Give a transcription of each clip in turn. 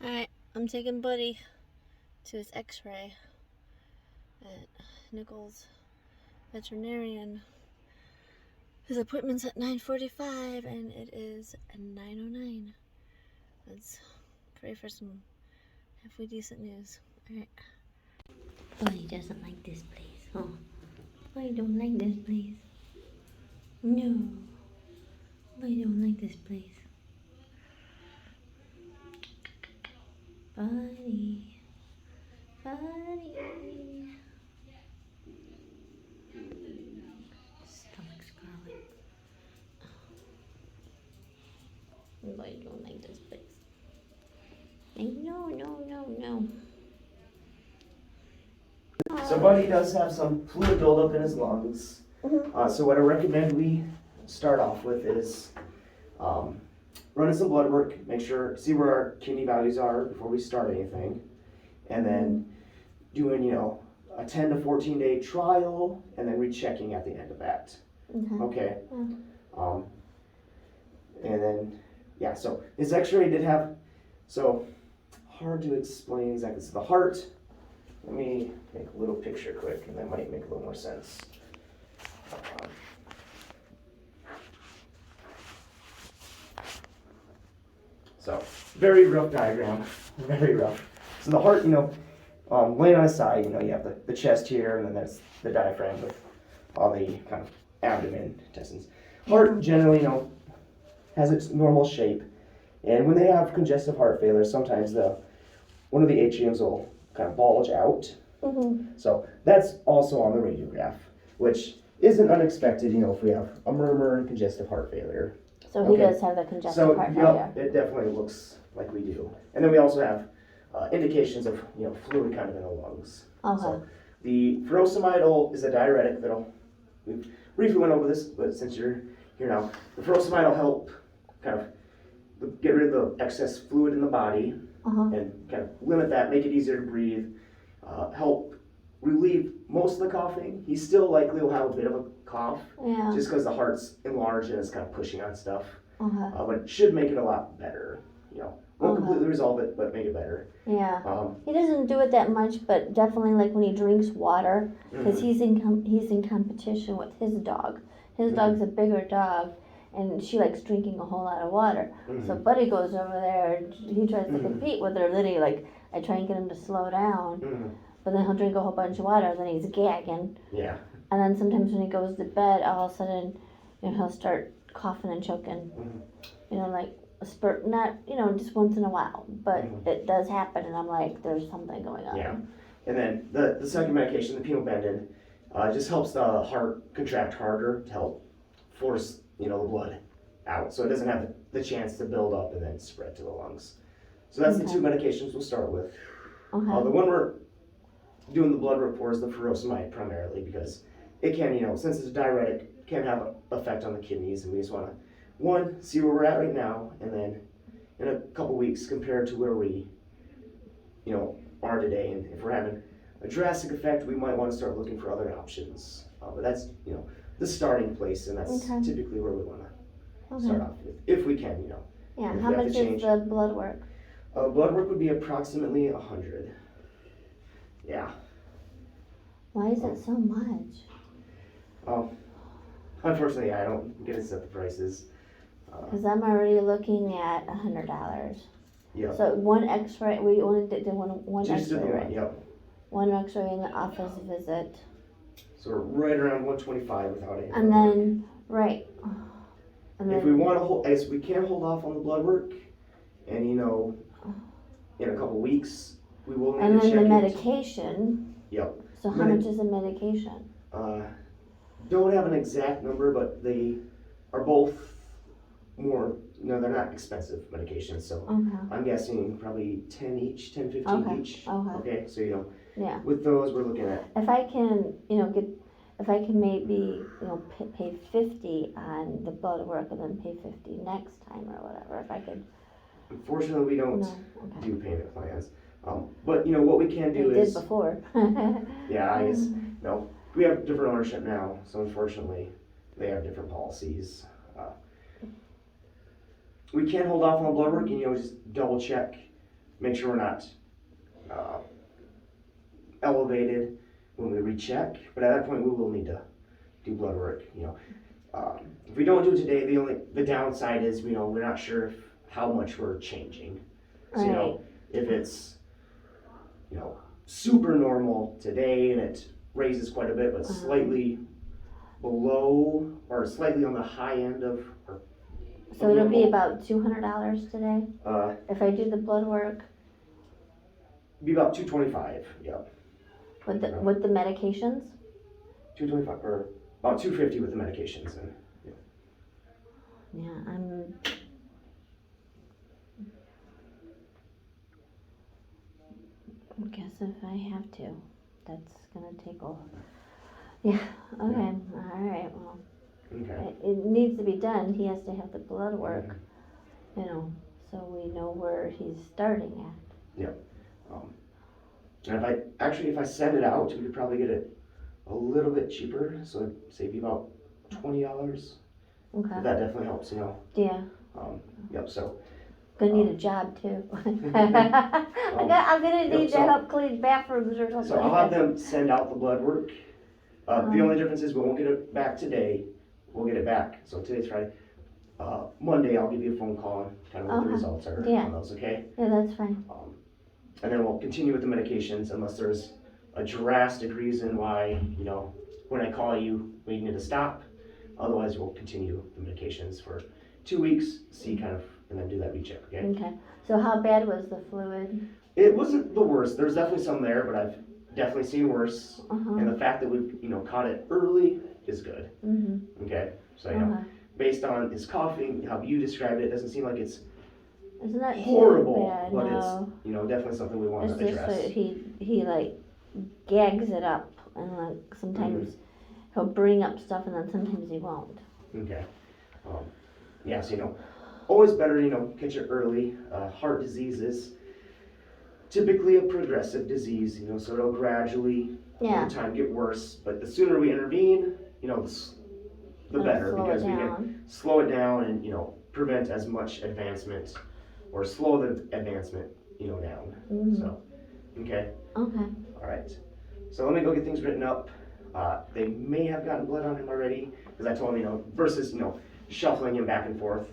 Alright, I'm taking Buddy to his x-ray at Nichols Veterinarian. His appointment's at 9:45 and it is 9:09. Let's pray for some halfway decent news. Alright. Buddy doesn't like this place, huh? Buddy don't like this place. No. Buddy don't like this place. Buddy. Stomach's growling. Buddy don't like this place. No. So Buddy does have some fluid buildup in his lungs. So what I recommend we start off with is running some blood work, see where our kidney values are before we start anything, and then doing, a 10 to 14 day trial, and then rechecking at the end of that. Okay. And then, so his x-ray did have, hard to explain exactly. So the heart, let me make a little picture quick, and that might make a little more sense. So, very rough diagram, very rough. So the heart, laying on his side, you have the chest here, and then there's the diaphragm with all the kind of abdomen, intestines. Heart generally, has its normal shape, and when they have congestive heart failure, sometimes one of the atriums will kind of bulge out. So that's also on the radiograph, which isn't unexpected, if we have a murmur and congestive heart failure. So he does have the congestive heart failure. It definitely looks like we do. And then we also have indications of fluid kind of in the lungs. So the furosemide is a diuretic we briefly went over this, but since you're here now, the furosemide will help kind of get rid of the excess fluid in the body and kind of limit that, make it easier to breathe, help relieve most of the coughing. He still likely will have a bit of a cough, just because the heart's enlarged and it's kind of pushing on stuff. But it should make it a lot better. Won't completely resolve it, but make it better. He doesn't do it that much, but definitely like when he drinks water, because he's in competition with his dog. His dog's a bigger dog, and she likes drinking a whole lot of water. So Buddy goes over there, and he tries to compete with her. Literally, I try and get him to slow down, but then he'll drink a whole bunch of water, and then he's gagging. And then sometimes when he goes to bed, all of a sudden, he'll start coughing and choking. Like a spurt, not, just once in a while, but it does happen, and I'm like, there's something going on. And then the second medication, the pimobendin, just helps the heart contract harder to help force, the blood out, so it doesn't have the chance to build up and then spread to the lungs. So that's the two medications we'll start with. The one we're doing the blood work for is the furosemide primarily, because it can, since it's a diuretic, can have an effect on the kidneys, and we just want to, one, see where we're at right now, and then in a couple weeks compare to where we, are today, and if we're having a drastic effect, we might want to start looking for other options. But that's, the starting place, and that's typically where we want to start off with, if we can, How much is the blood work? Blood work would be approximately $100. Why is it so much? Unfortunately, I don't get to set the prices. Because I'm already looking at $100. So one X-ray. We only did one Just X-ray, one, right? One X-ray in the office visit. So we're right around 125 without any. And then if we want to hold, we can hold off on the blood work, and in a couple weeks we will need to check. And then the medication. So how much is the medication? Don't have an exact number, but they are both more, they're not expensive medications, so I'm guessing probably 10 each, 10, 15 each. Okay, so with those we're looking at. If I can, if I can maybe, pay $50 on the blood work and then pay $50 next time or whatever, if I could. Unfortunately, we don't do payment plans. But what we can do is. Did before. I guess, we have different ownership now, so unfortunately they have different policies. We can hold off on blood work and just double check make sure we're not elevated when we recheck. But at that point, we will need to do blood work. If we don't do it today, the downside is we're not sure how much we're changing. So Right. If it's super normal today and it raises quite a bit, but slightly below or slightly on the high end of. So it'll be about $200 today Uh, if I do the blood work be about $225. Yeah. with the medications. $225 or about $250 with the medications and. Yeah, I guess if I have to, that's gonna take over. Yeah. Okay. All right. Well, Okay. it needs to be done. He has to have the blood work, so we know where he's starting at. And if I send it out, we could probably get it a little bit cheaper, so it'd save you about $20. Okay. That definitely helps, Yeah. Yep. So. Gonna need a job too. I'm gonna need to help clean bathrooms or something. So I'll have them send out the blood work. The only difference is we won't get it back today. We'll get it back. So today's Friday. Monday I'll give you a phone call and kind of what the results are on those. Okay. Yeah, that's fine. And then we'll continue with the medications unless there's a drastic reason why when I call you we need to stop. Otherwise we'll continue the medications for 2 weeks. See and then do that recheck. Okay. Okay. So how bad was the fluid? It wasn't the worst. There's definitely some there, but I've definitely seen worse. And the fact that we've caught it early is good. Mm-hmm. Okay. So based on his coughing, how you described it, doesn't seem like it's Isn't that horrible, too bad? but No. it's definitely something we want It's to just address. that he like gags it up, and like sometimes he'll bring up stuff, and then sometimes he won't. Okay. Yeah. So always better catch it early. Heart disease is typically a progressive disease, so it'll gradually over time get worse. But the sooner we intervene, the better, because we can slow it down and prevent as much advancement or slow the advancement down. So okay. All right. So let me go get things written up. They may have gotten blood on him already, because I told him versus shuffling him back and forth,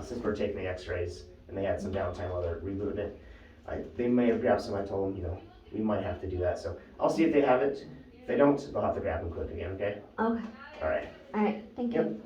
since we're taking the x-rays and they had some downtime while they're rebooting it. They may have grabbed some. I told them we might have to do that, so I'll see if they have it. If they don't, they'll have to grab them quick again. Okay. Okay. All right. Thank you.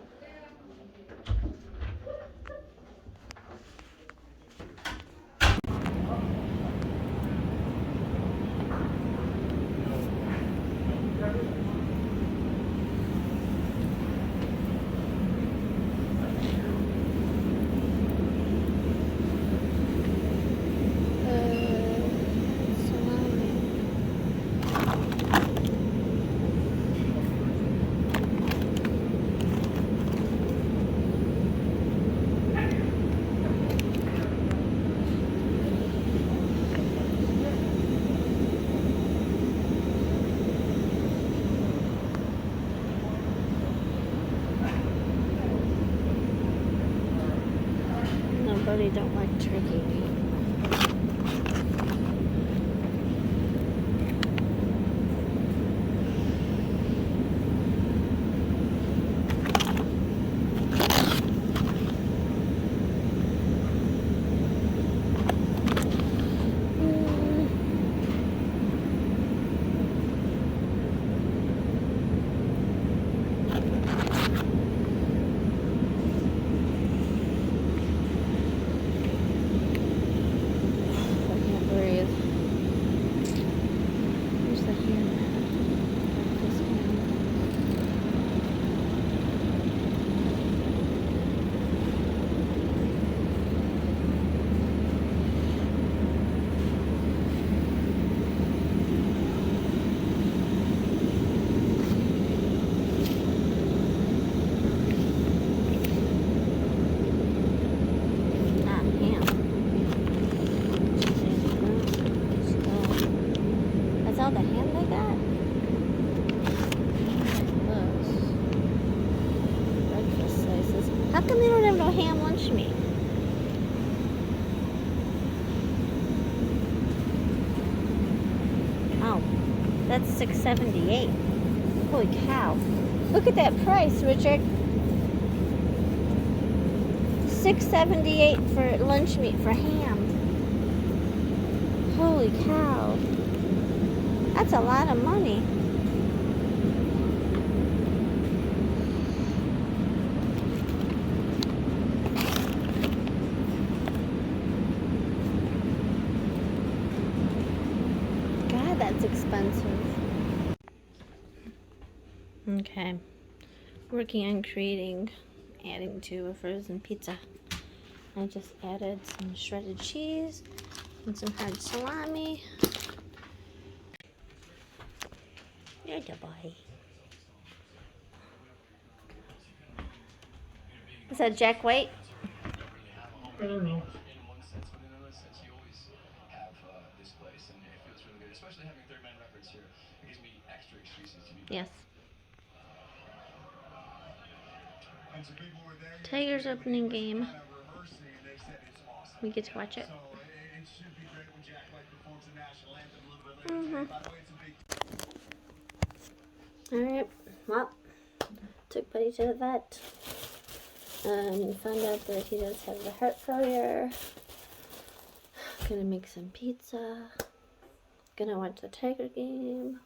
Nobody don't like turkey meat. That's all the ham they got? Breakfast slices. How come they don't have no ham lunch meat? That's $6.78. Holy cow. Look at that price, Richard. $6.78 for lunch meat for ham. Holy cow. That's a lot of money. God, that's expensive. Okay. Working on adding to a frozen pizza. I just added some shredded cheese and some hard salami. You're the boy. Is that Jack White? I don't know. Yes. Tigers opening game. We get to watch it. Alright, well, took Buddy to the vet and found out that he does have the heart failure. Gonna make some pizza. Gonna watch the Tiger game.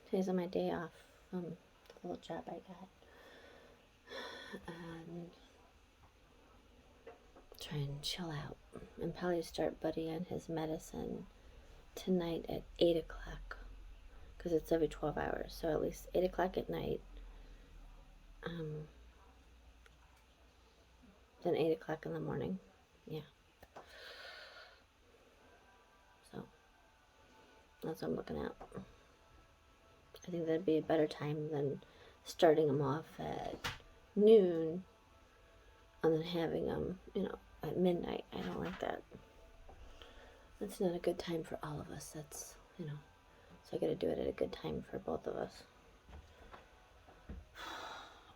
Today's on my day off from the little job I got. And try and chill out. And probably start Buddy on his medicine tonight at 8 o'clock. Because it's every 12 hours. So at least 8 o'clock at night. Then 8 o'clock in the morning. Yeah. So that's what I'm looking at. I think that'd be a better time than starting them off at noon and then having them, at midnight. I don't like that. That's not a good time for all of us. That's, so I gotta do it at a good time for both of us.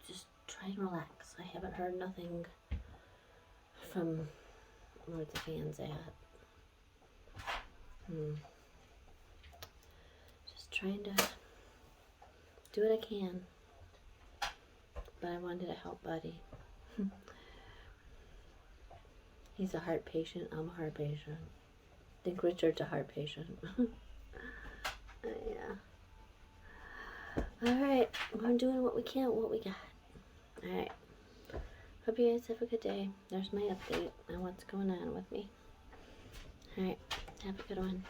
Just try and relax. I haven't heard nothing from where the fans at. Just trying to do what I can. But I wanted to help Buddy. He's a heart patient. I'm a heart patient. I think Richard's a heart patient. Yeah. Alright. We're doing what we can, what we got. Alright. Hope you guys have a good day. There's my update on what's going on with me. Alright. Have a good one.